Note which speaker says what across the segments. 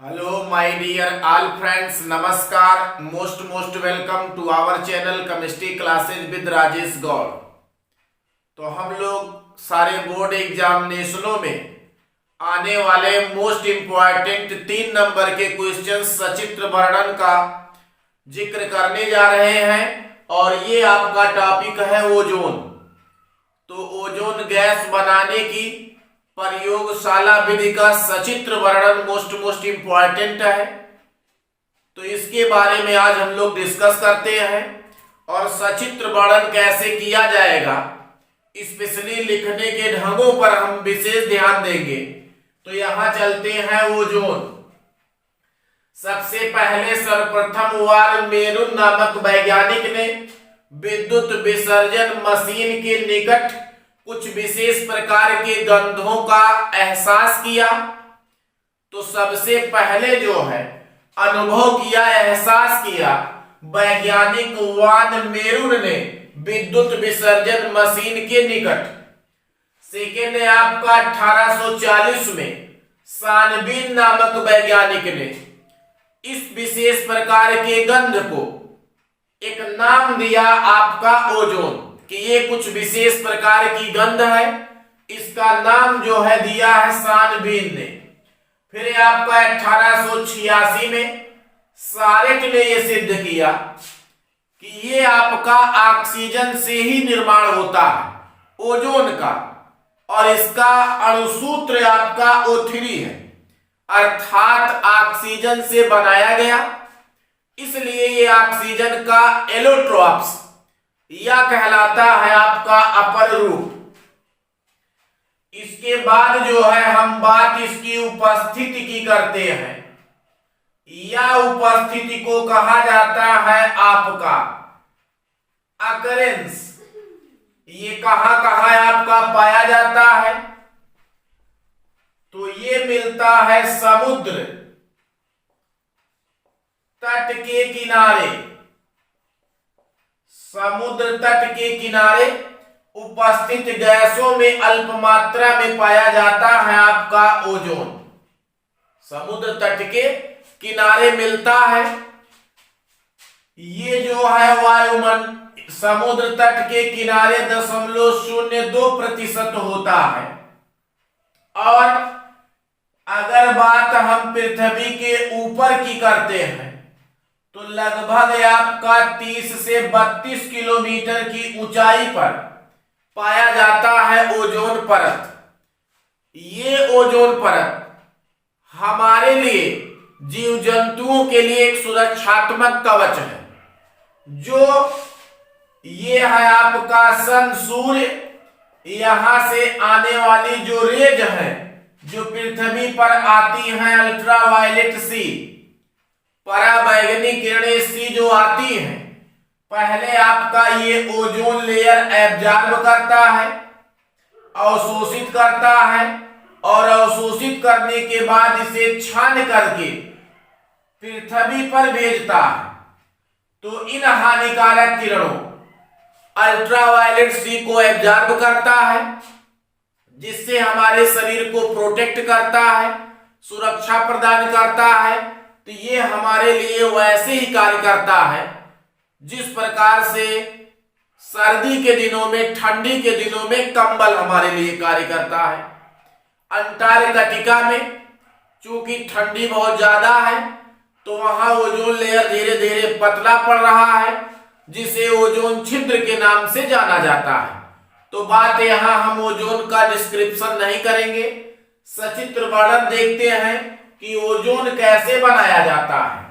Speaker 1: Hello my dear all friends, नमस्कार। Most welcome to our channel chemistry classes with Rajesh Gaur. तो हम लोग सारे बोर्ड एग्जामिनेशनों में आने वाले मोस्ट इम्पॉर्टेंट 3 नंबर के क्वेश्चन सचित्र वर्णन का जिक्र करने जा रहे हैं और ये आपका टॉपिक है ओजोन। तो ओजोन गैस बनाने की प्रयोगशाला विधि का सचित्र वर्णन मोस्ट इंपॉर्टेंट है। तो इसके बारे में आज हम लोग डिस्कस करते हैं और सचित्र वर्णन कैसे किया जाएगा, स्पेशली लिखने के ढंगों पर हम विशेष ध्यान देंगे। तो यहां चलते हैं ओजोन। सबसे पहले सर्वप्रथम वार मेरुन नामक वैज्ञानिक ने विद्युत विसर्जन मशीन के निकट कुछ विशेष प्रकार के गंधों का एहसास किया। तो सबसे पहले जो है अनुभव किया, एहसास किया वैज्ञानिक वान मेरुन ने विद्युत विसर्जन मशीन के निकट। सेकेंड है आपका 1840 में सानबीन नामक वैज्ञानिक ने इस विशेष प्रकार के गंध को एक नाम दिया आपका ओजोन, कि ये कुछ विशेष प्रकार की गंध है, इसका नाम जो है दिया है सानबीन ने। फिर आपका 1886 में सारेट ने ये सिद्ध किया कि ये आपका ऑक्सीजन से ही निर्माण होता है ओजोन का, और इसका अणुसूत्र आपका O3 है, अर्थात ऑक्सीजन से बनाया गया, इसलिए ये ऑक्सीजन का एलोट्रॉप्स या कहलाता है आपका अपर रूप। इसके बाद जो है हम बात इसकी उपस्थिति की करते हैं, या उपस्थिति को कहा जाता है आपका अकरेंस। ये कहां कहां आपका पाया जाता है, तो ये मिलता है समुद्र तट के किनारे। समुद्र तट के किनारे उपस्थित गैसों में अल्प मात्रा में पाया जाता है आपका ओजोन। समुद्र तट के किनारे मिलता है। ये जो है वायुमंडल समुद्र तट के किनारे 0.02% होता है। और अगर बात हम पृथ्वी के ऊपर की करते हैं तो लगभग आपका 30 से 32 किलोमीटर की ऊंचाई पर पाया जाता है ओजोन परत। ये ओजोन परत हमारे लिए, जीव जंतुओं के लिए एक सुरक्षात्मक कवच है। जो ये है आपका सन, सूर्य, यहां से आने वाली जो रेज है जो पृथ्वी पर आती हैं, अल्ट्रावायलेट सी, पराबैंगनी किरणें सी जो आती हैं, पहले आपका ये ओजोन लेयर एब्जॉर्ब करता है, अवशोषित करता है, और अवशोषित करने के बाद इसे छान करके पृथ्वी पर भेजता है। तो इन हानिकारक किरणों अल्ट्रावायलेट सी को एब्जॉर्ब करता है, जिससे हमारे शरीर को प्रोटेक्ट करता है, सुरक्षा प्रदान करता है। तो ये हमारे लिए वैसे ही कार्य करता है जिस प्रकार से सर्दी के दिनों में, ठंडी के दिनों में कंबल हमारे लिए कार्य करता है। अंटार्कटिका में चूंकि ठंडी बहुत ज्यादा है, तो वहां ओजोन लेयर धीरे धीरे पतला पड़ रहा है, जिसे ओजोन छिद्र के नाम से जाना जाता है। तो बात यहां हम ओजोन का डिस्क्रिप्शन नहीं करेंगे, सचित्र वर्णन देखते हैं कि ओजोन कैसे बनाया जाता है।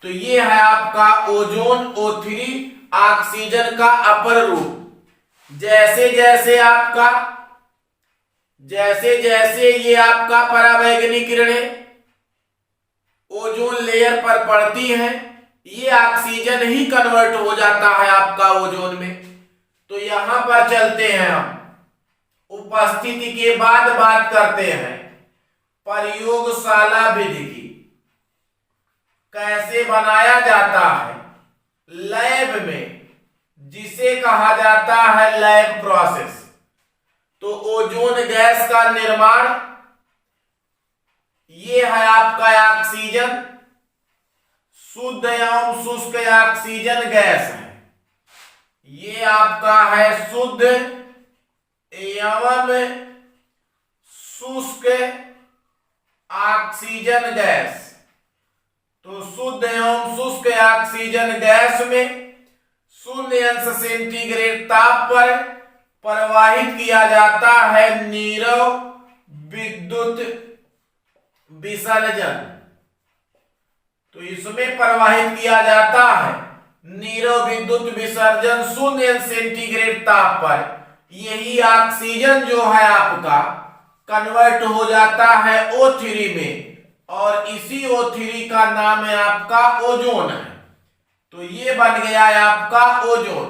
Speaker 1: तो ये है आपका ओजोन O3, ऑक्सीजन का अपर रूप। जैसे जैसे ये आपका पराबैंगनी किरणें ओजोन लेयर पर पड़ती हैं, ये ऑक्सीजन ही कन्वर्ट हो जाता है आपका ओजोन में। तो यहां पर चलते हैं हम उपस्थिति के बाद बात करते हैं प्रयोगशाला विधि की, कैसे बनाया जाता है लैब में, जिसे कहा जाता है लैब प्रोसेस। तो ओजोन गैस का निर्माण ये है आपका ऑक्सीजन, शुद्ध एवं शुष्क ऑक्सीजन गैस है। ये आपका है शुद्ध एवं शुष्क ऑक्सीजन गैस। तो शुद्ध एवं शुष्क ऑक्सीजन गैस में 0°C ताप पर प्रवाहित किया जाता है नीरव विद्युत विसर्जन। तो इसमें प्रवाहित किया जाता है नीरव विद्युत विसर्जन 0°C ताप पर। यही ऑक्सीजन जो है आपका कन्वर्ट हो जाता है O3 में, और इसी O3 का नाम है आपका ओजोन है। तो ये बन गया है आपका ओजोन।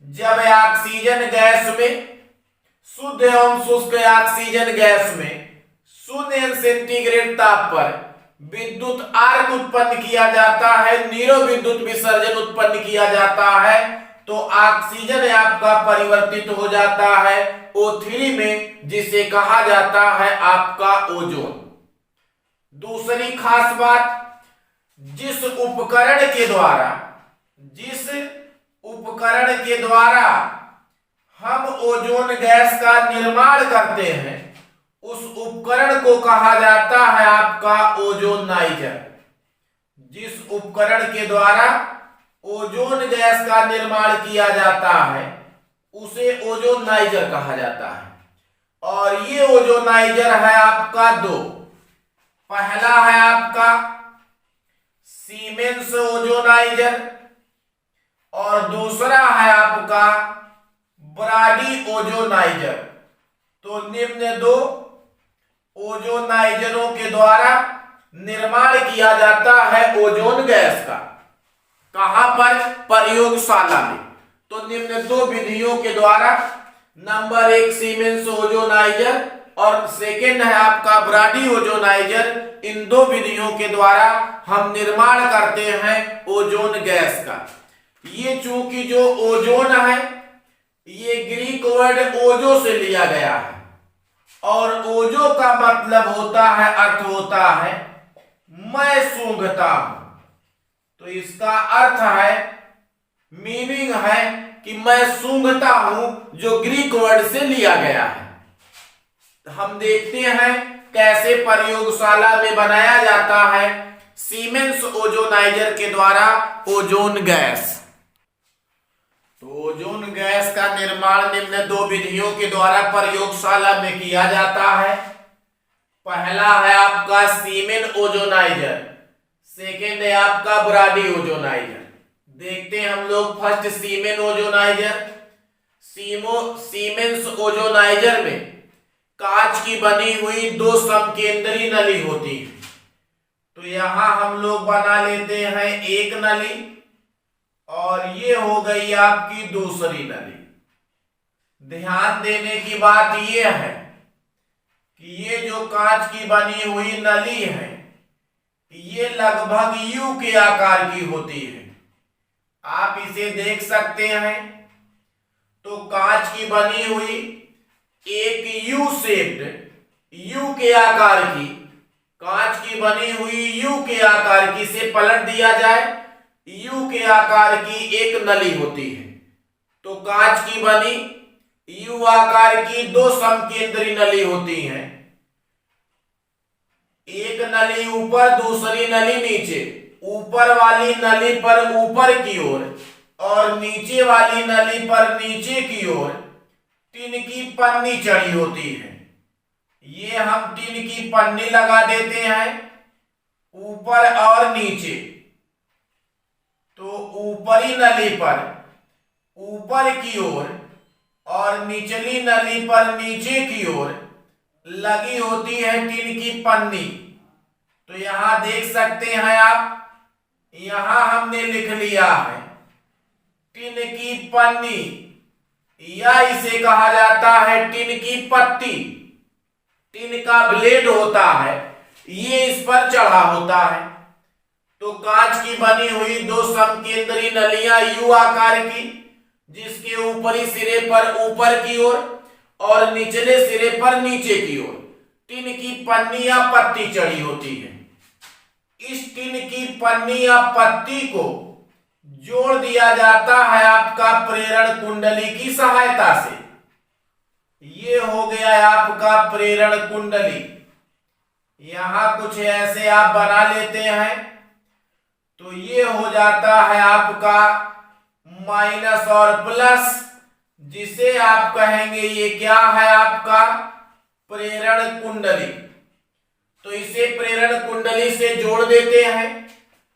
Speaker 1: जब ऑक्सीजन गैस में, शुद्ध एवं शुष्क ऑक्सीजन गैस में 0°C ताप पर विद्युत आर्क उत्पन्न किया जाता है, नीरव विद्युत विसर्जन उत्पन्न किया जाता है, तो ऑक्सीजन आपका परिवर्तित हो जाता है O3 में, जिसे कहा जाता है आपका ओजोन। दूसरी खास बात, जिस उपकरण के द्वारा हम ओजोन गैस का निर्माण करते हैं, उस उपकरण को कहा जाता है आपका ओजोनाइजर। जिस उपकरण के द्वारा ओजोन गैस का निर्माण किया जाता है, उसे ओजोनाइजर कहा जाता है। और ये ओजोनाइजर है आपका दो। पहला है आपका सीमेंस ओजोनाइजर, और दूसरा है आपका ब्राडी ओजोनाइजर। तो निम्न दो ओजोनाइजरों के द्वारा निर्माण किया जाता है ओजोन गैस का। कहां पर? प्रयोगशाला में। तो निम्न दो विधियों के द्वारा, नंबर 1 सीमेंस ओजोनाइजर और सेकेंड है आपका ब्राडी ओजोनाइजर, इन दो विधियों के द्वारा हम निर्माण करते हैं ओजोन गैस का। ये चूंकि जो ओजोन है, ये ग्रीक वर्ड ओजो से लिया गया है, और ओजो का मतलब होता है, अर्थ होता है मैं सूंघता हूं। तो इसका अर्थ है, मीनिंग है कि मैं सूंघता हूं, जो ग्रीक वर्ड से लिया गया है। हम देखते हैं कैसे प्रयोगशाला में बनाया जाता है सीमेंस ओजोनाइजर के द्वारा ओजोन गैस। तो ओजोन गैस का निर्माण निम्न दो विधियों के द्वारा प्रयोगशाला में किया जाता है। पहला है आपका सीमेन ओजोनाइजर, सेकेंड है आपका ब्राडी ओजोनाइजर। देखते हैं हम लोग फर्स्ट सीमेन ओजोनाइजर। सीमेंस ओजोनाइजर में कांच की बनी हुई दो समकेंद्री नली होती है। तो यहां हम लोग बना लेते हैं एक नली, और ये हो गई आपकी दूसरी नली। ध्यान देने की बात यह है कि ये जो कांच की बनी हुई नली है, ये लगभग यू के आकार की होती है। आप इसे देख सकते हैं। तो कांच की बनी हुई एक यू शेप्ड, यू के आकार की, कांच की बनी हुई यू के आकार की, से पलट दिया जाए, यू के आकार की एक नली होती है। तो कांच की बनी यू आकार की दो समकेंद्री नली होती हैं। एक नली ऊपर, दूसरी नली नीचे। ऊपर वाली नली पर ऊपर की ओर और नीचे वाली नली पर नीचे की ओर टिन की पन्नी चढ़ी होती है। ये हम टिन की पन्नी लगा देते हैं ऊपर और नीचे। तो ऊपरी नली पर ऊपर की ओर और निचली नली पर नीचे की ओर लगी होती है टिन की पन्नी। तो यहां देख सकते हैं आप, यहां हमने लिख लिया है टिन की पन्नी, या इसे कहा जाता है टिन की पत्ती। टिन का ब्लेड होता है, ये इस पर चढ़ा होता है। तो कांच की बनी हुई दो समकेंद्री नलियां यू आकार की, जिसके ऊपरी सिरे पर ऊपर की ओर और निचले सिरे पर नीचे की ओर टिन की पन्नी या पत्ती चढ़ी होती है। इस टिन की पन्नी या पत्ती को जोड़ दिया जाता है आपका प्रेरण कुंडली की सहायता से। ये हो गया है आपका प्रेरण कुंडली। यहां कुछ ऐसे आप बना लेते हैं तो ये हो जाता है आपका माइनस और प्लस, जिसे आप कहेंगे ये क्या है आपका प्रेरण कुंडली। तो इसे प्रेरण कुंडली से जोड़ देते हैं,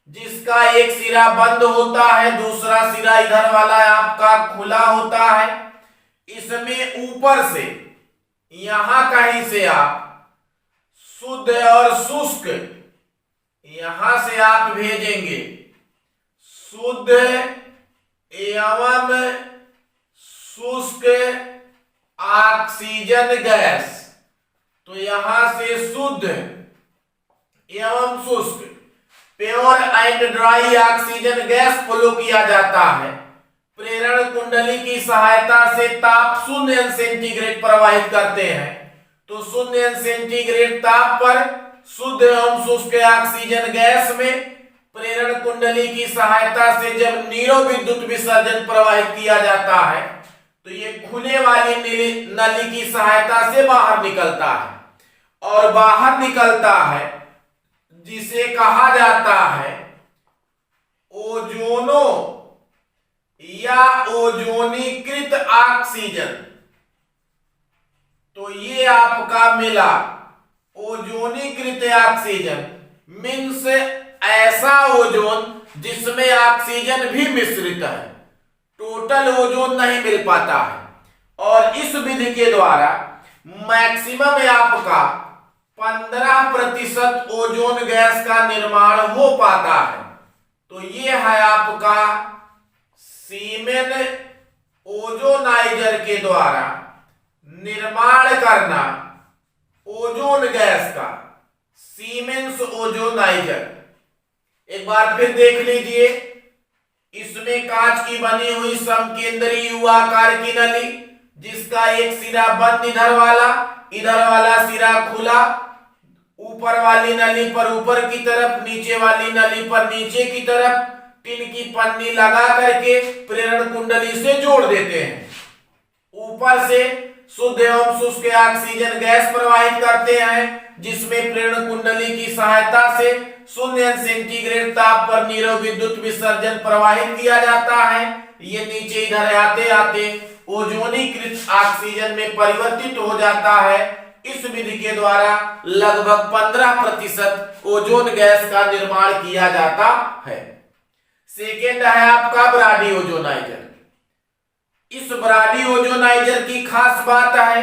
Speaker 1: जिसका एक सिरा बंद होता है, दूसरा सिरा इधर वाला आपका खुला होता है। इसमें ऊपर से यहां कहीं से आप शुद्ध और शुष्क यहां से आप भेजेंगे शुद्ध एवं शुष्क ऑक्सीजन गैस। तो यहां से शुद्ध एवं शुष्क pure and dry oxygen gas flow किया जाता है। प्रेरण कुंडली की सहायता से ताप 0 सेंटीग्रेड प्रवाहित करते हैं। तो 0 सेंटीग्रेड ताप पर शुद्ध एवं शुष्क ऑक्सीजन गैस में प्रेरण कुंडली की सहायता से जब नीरो विद्युत विसर्जन प्रवाहित किया जाता है तो ये खुले वाली नली की सहायता से बाहर निकलता है, और बाहर निकलता है जिसे कहा जाता है ओजोनो या ओजोनीकृत ऑक्सीजन। तो ये आपका मिला ओजोनीकृत ऑक्सीजन मीन्स ऐसा ओजोन जिसमें ऑक्सीजन भी मिश्रित है, टोटल ओजोन नहीं मिल पाता है। और इस विधि के द्वारा मैक्सिमम आपका 15% ओजोन गैस का निर्माण हो पाता है। तो ये है आपका सीमेन ओजोनाइजर के द्वारा निर्माण करना ओजोन गैस का, सीमेंस ओजोनाइजर। एक बार फिर देख लीजिए, इसमें कांच की बनी हुई समकेंद्री यू आकार की नली, जिसका एक सिरा बंद इधर वाला सिरा खुला, ऊपर वाली नली पर ऊपर की तरफ, नीचे वाली नली पर नीचे की तरफ टिन की पन्नी लगा करके प्रेरण कुंडली से जोड़ देते हैं। ऊपर से शुद्ध एवं शुष्क ऑक्सीजन गैस प्रवाहित करते हैं, जिसमें प्रेरण कुंडली की सहायता से 0 सेंटीग्रेड ताप पर नीरो विद्युत विसर्जन प्रवाहित किया जाता है। ये नीचे इधर आते आते ओजोनीकृत ऑक्सीजन में परिवर्तित हो जाता है। इस विधि के द्वारा लगभग 15% ओजोन गैस का निर्माण किया जाता है। सेकेंड है आपका ब्राडी ओजोनाइजर। इस ब्राडी ओजोनाइजर की खास बात है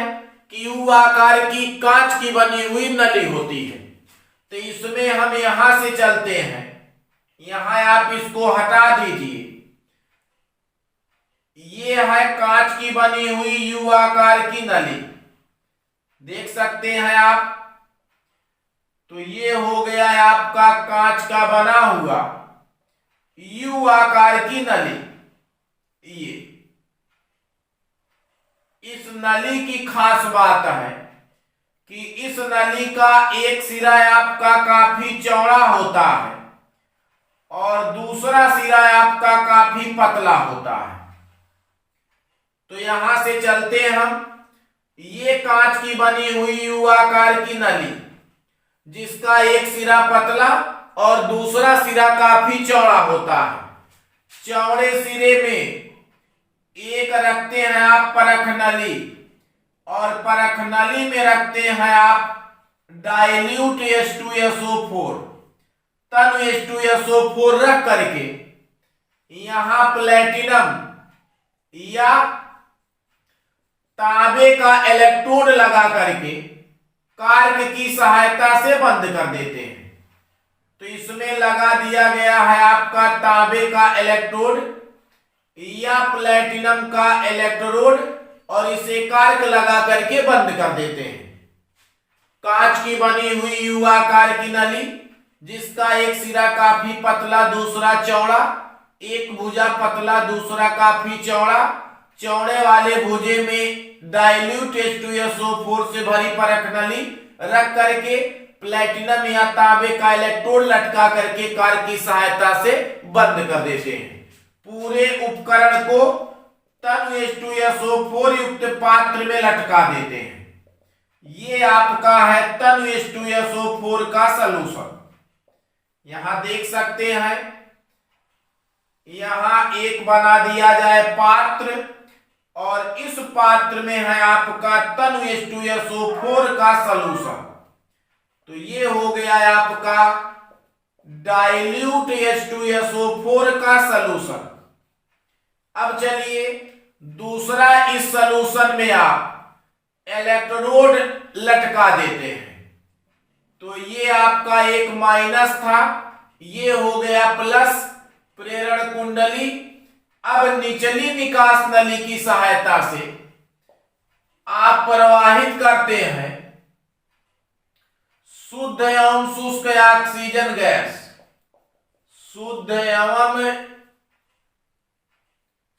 Speaker 1: कि यू आकार की कांच की बनी हुई नली होती है। तो इसमें हम यहां से चलते हैं, यहां आप इसको हटा दीजिए। ये है कांच की बनी हुई यू आकार की नली, देख सकते हैं आप। तो ये हो गया है आपका कांच का बना हुआ यू आकार की नली। ये इस नली की खास बात है कि इस नली का एक सिरा आपका काफी चौड़ा होता है और दूसरा सिरा आपका काफी पतला होता है। तो यहां से चलते हैं हम। ये कांच की बनी हुई यू आकार की नली, जिसका एक सिरा पतला और दूसरा सिरा काफी चौड़ा होता है। चौड़े सिरे में एक रखते हैं आप परख नली, और परख नली में रखते हैं आप डाइल्यूट H2SO4, तन H2SO4 रख करके यहां प्लेटिनम या तांबे का इलेक्ट्रोड लगा करके कार्क की सहायता से बंद कर देते हैं। तो इसमें लगा दिया गया है आपका तांबे का इलेक्ट्रोड या प्लेटिनम का इलेक्ट्रोड, और इसे कार्क लगा करके बंद कर देते हैं। कांच की बनी हुई यू आकार की नली, जिसका एक सिरा काफी पतला दूसरा चौड़ा, एक भुजा पतला दूसरा काफी चौड़ा, चौड़े वाले भुजे में डाइल्यूट H2SO4 से भरी परख नली रख करके प्लेटिनम या तांबे का इलेक्ट्रोड लटका करके कार की सहायता से बंद कर देते हैं। पूरे उपकरण को तनु H2SO4 युक्त पात्र में लटका देते हैं। ये आपका है तनु H2SO4 का सलूशन। यहां देख सकते हैं, यहां एक बना दिया जाए पात्र और इस पात्र में है आपका तनु H2SO4 का सलूशन। तो ये हो गया है आपका डाइल्यूट H2SO4 का सलूशन। अब चलिए दूसरा, इस सलूशन में आप इलेक्ट्रोड लटका देते हैं। तो ये आपका एक माइनस था, ये हो गया प्लस प्रेरण कुंडली। अब निचली निकास नली की सहायता से आप प्रवाहित करते हैं शुद्ध एवं शुष्क ऑक्सीजन गैस, शुद्ध एवं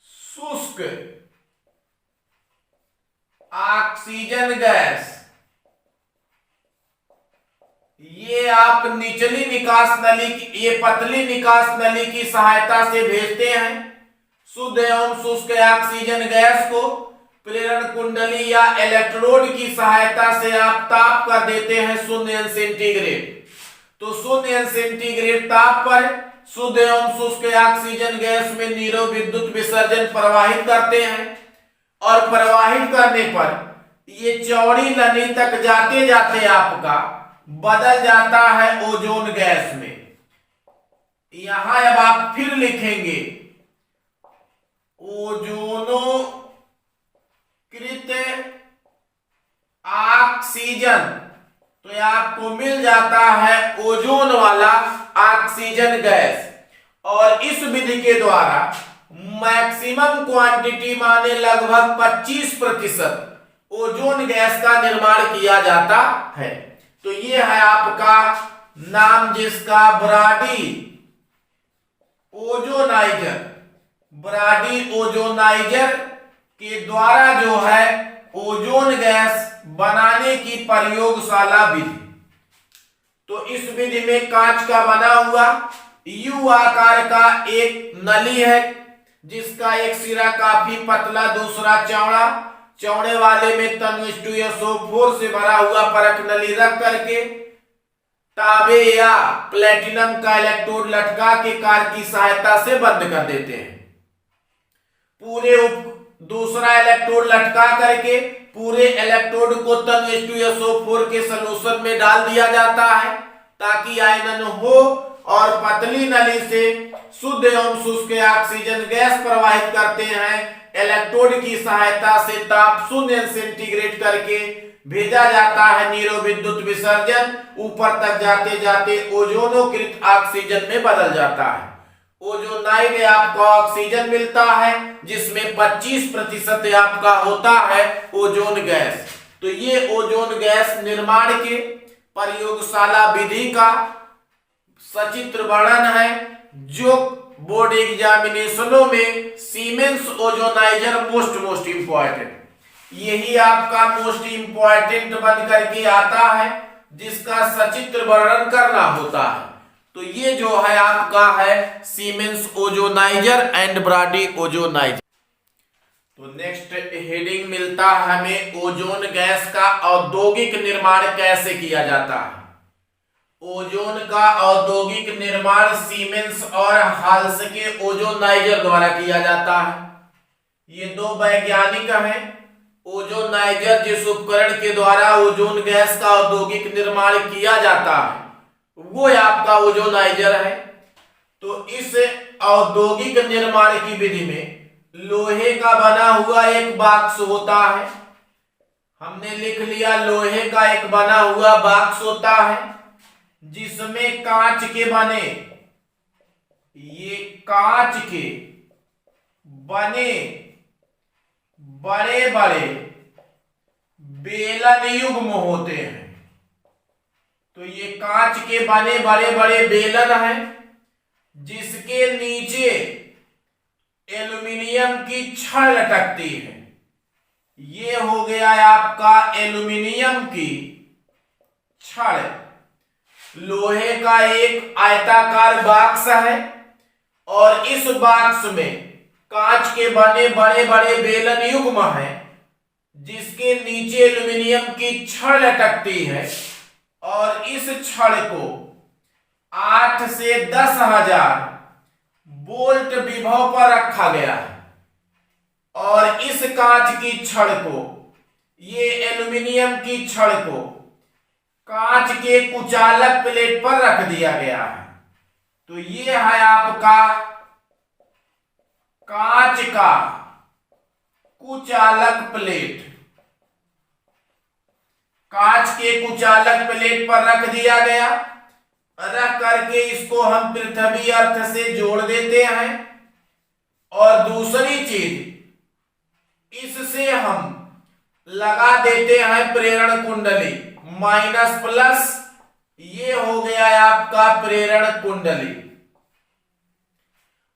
Speaker 1: शुष्क ऑक्सीजन गैस। ये आप निचली निकास नली की, ये पतली निकास नली की सहायता से भेजते हैं। शुद्ध एवं शुष्क ऑक्सीजन गैस को प्रेरण कुंडली या इलेक्ट्रोड की सहायता से आप ताप कर देते हैं 0 सेंटीग्रेड। तो 0 सेंटीग्रेड ताप पर शुद्ध एवं शुष्क ऑक्सीजन गैस में नीरव विद्युत विसर्जन प्रवाहित करते हैं और प्रवाहित करने पर ये चौड़ी नली तक जाते जाते आपका बदल जाता है ओजोन गैस में। यहां अब आप फिर लिखेंगे ओजोनोकृत ऑक्सीजन, तो आपको मिल जाता है ओजोन वाला ऑक्सीजन गैस। और इस विधि के द्वारा मैक्सिमम क्वांटिटी माने लगभग 25% ओजोन गैस का निर्माण किया जाता है। तो ये है आपका नाम जिसका ब्राडी ओजोनाइजर। ब्राडी ओजोनाइजर के द्वारा जो है ओजोन गैस बनाने की प्रयोगशाला विधि। तो इस विधि में कांच का बना हुआ यू आकार का एक नली है, जिसका एक सिरा काफी पतला, दूसरा चौड़ा। चौड़े वाले में तनु H2SO4 से भरा हुआ परख नली रख करके तांबे या प्लेटिनम का इलेक्ट्रोड लटका के कार की सहायता से बंद कर देते हैं। पूरे दूसरा इलेक्ट्रोड लटका करके पूरे इलेक्ट्रोड को तनु H2SO4 के सलूशन में डाल दिया जाता है ताकि आयनन हो और पतली नली से शुद्ध एवं शुष्क ऑक्सीजन गैस प्रवाहित करते हैं। इलेक्ट्रोड की सहायता से ताप 0 सेंटीग्रेड करके भेजा जाता है नीरव विद्युत विसर्जन। ऊपर तक जाते जाते ओजोनोकृत ऑक्सीजन में बदल जाता है। ओजोनाइड आपका ऑक्सीजन मिलता है जिसमें 25% आपका होता है ओजोन गैस। तो ये ओजोन गैस निर्माण के प्रयोगशाला विधि का सचित्र वर्णन है, जो बोर्ड एग्जामिनेशनों में सीमेंस ओजोनाइजर मोस्ट इंपॉर्टेंट, यही आपका मोस्ट इंपॉर्टेंट बन करके आता है, जिसका सचित्र वर्णन करना होता है। तो ये जो है आपका है Siemens ozonizer and Brodie ozonizer. तो नेक्स्ट हेडिंग मिलता है हमें ओजोन गैस का औद्योगिक निर्माण कैसे किया जाता है। ओजोन का औद्योगिक निर्माण सीमेंस और हाल्स के ओजोनाइजर द्वारा किया जाता है। ये दो वैज्ञानिक हैं। ओजोनाइजर जिस उपकरण के द्वारा ओजोन गैस का औद्योगिक निर्माण किया जाता है वो आपका ओजोनाइजर है। तो इस औद्योगिक निर्माण की विधि में लोहे का बना हुआ एक बॉक्स होता है। हमने लिख लिया लोहे का एक बना हुआ बॉक्स होता है जिसमें कांच के बने, ये कांच के बने बड़े बड़े बेलन युग्म होते हैं। तो ये कांच के बने बड़े बड़े बेलन हैं जिसके नीचे एल्यूमिनियम की छड़ लटकती है। ये हो गया आपका एल्यूमिनियम की छड़ लोहे का एक आयताकार बॉक्स है और इस बॉक्स में कांच के बने बड़े बड़े बेलन युग्म हैं जिसके नीचे एल्यूमिनियम की छड़ लटकती है और इस छड़ को 8 से 10,000 वोल्ट विभव पर रखा गया है और इस कांच की छड़ को, ये एल्यूमिनियम की छड़ को कांच के कुचालक प्लेट पर रख दिया गया है। तो ये है आपका कांच का कुचालक प्लेट। कांच के कुचालक प्लेट पर रख दिया गया, रख करके इसको हम पृथ्वी अर्थ से जोड़ देते हैं और दूसरी चीज इससे हम लगा देते हैं प्रेरण कुंडली, माइनस प्लस, ये हो गया है आपका प्रेरण कुंडली।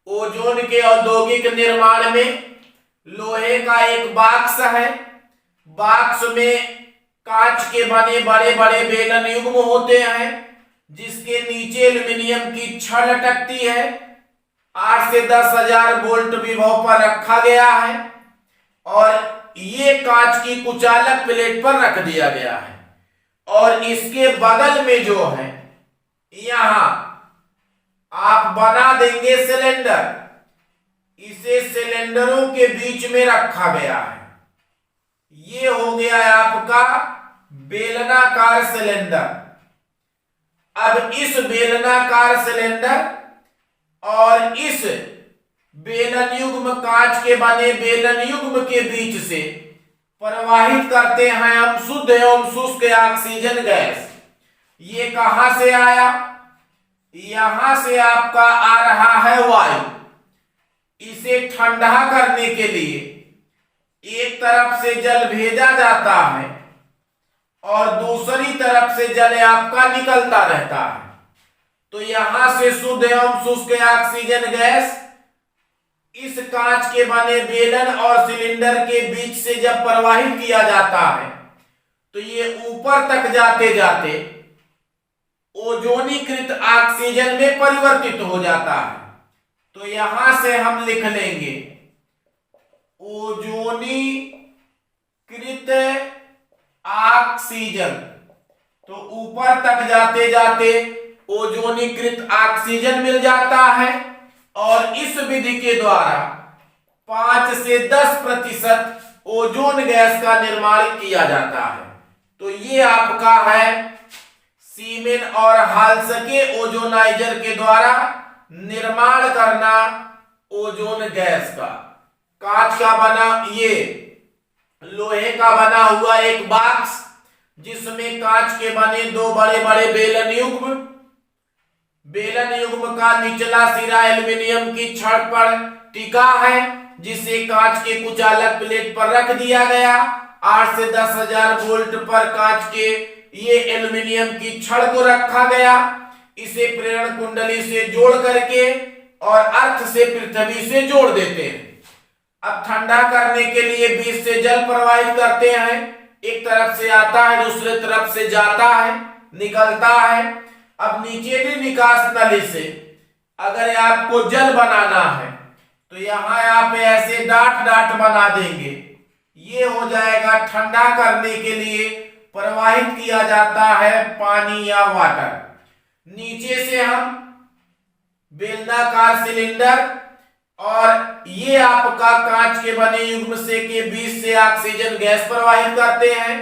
Speaker 1: ओजोन के औद्योगिक निर्माण में लोहे का एक बॉक्स है, बॉक्स में कांच के बने बड़े बड़े बेलन युग्म होते हैं जिसके नीचे एल्यूमिनियम की छड़ लटकती है, 8 से 10,000 वोल्ट विभव पर रखा गया है और ये कांच की कुचालक प्लेट पर रख दिया गया है। और इसके बगल में जो है यहां आप बना देंगे सिलेंडर, इसे सिलेंडरों के बीच में रखा गया है। ये हो गया है आपका बेलनाकार सिलेंडर। अब इस बेलनाकार सिलेंडर और इस बेलन युग्म, कांच के बने बेलन युग्म के बीच से प्रवाहित करते हैं हम शुद्ध एवं शुष्क ऑक्सीजन गैस। ये कहां से आया? यहां से आपका आ रहा है वायु। इसे ठंडा करने के लिए एक तरफ से जल भेजा जाता है और दूसरी तरफ से जल आपका निकलता रहता है। तो यहां से शुद्ध एवं शुष्क ऑक्सीजन गैस इस कांच के बने बेलन और सिलेंडर के बीच से जब प्रवाहित किया जाता है तो ये ऊपर तक जाते जाते ओजोनीकृत ऑक्सीजन में परिवर्तित हो जाता है। तो यहां से हम लिख लेंगे ओजोनीकृत ऑक्सीजन। तो ऊपर तक जाते जाते ओजोनीकृत ऑक्सीजन मिल जाता है और इस विधि के द्वारा 5 से 10% ओजोन गैस का निर्माण किया जाता है। तो ये आपका है सीमेन और हाल्स के ओजोनाइजर के द्वारा निर्माण करना ओजोन गैस का। कांच का बना, ये लोहे का बना हुआ एक बॉक्स जिसमें कांच के बने 2 बड़े बड़े बेलन युग्म का निचला सिरा एल्यूमिनियम की छड़ पर टिका है जिसे कांच के कुचालक प्लेट पर रख दिया गया। 8 से 10,000 वोल्ट पर कांच के ये एल्यूमिनियम की छड़ को रखा गया। इसे प्रेरण कुंडली से जोड़ करके और अर्थ से पृथ्वी से जोड़ देते हैं। अब ठंडा करने के लिए बीच से जल प्रवाहित करते हैं, एक तरफ से आता है दूसरे तरफ से जाता है, निकलता है। अब नीचे भी निकास नली से अगर आपको जल बनाना है तो यहां आप ऐसे डाट डाट बना देंगे, ये हो जाएगा। ठंडा करने के लिए प्रवाहित किया जाता है पानी या वाटर। नीचे से हम बेलनाकार सिलेंडर और ये आपका कांच के बने युग्म से के बीच से ऑक्सीजन गैस प्रवाहित करते हैं।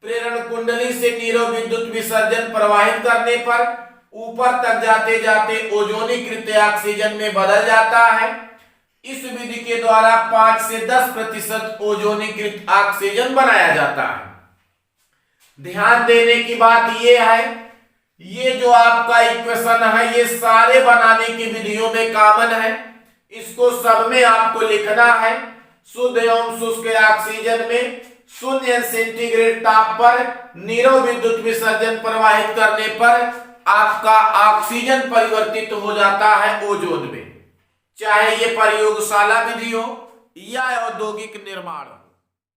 Speaker 1: प्रेरण कुंडली से नीरो विद्युत विसर्जन प्रवाहित करने पर ऊपर तक जाते जाते ओजोनीकृत ऑक्सीजन में बदल जाता है। इस विधि के द्वारा 5 से 10% ओजोनीकृत ऑक्सीजन बनाया जाता है। ध्यान देने की बात यह है, ये जो आपका इक्वेशन है ये सारे बनाने की विधियों में कॉमन है। इसको सब में आपको लिखना है। शुद्ध एवं शुष्क ऑक्सीजन में 0 सेंटीग्रेड ताप पर नीरो विद्युत विसर्जन प्रवाहित करने पर आपका ऑक्सीजन परिवर्तित हो जाता है ओजोन में, चाहे ये प्रयोगशाला विधि हो या औद्योगिक निर्माण हो।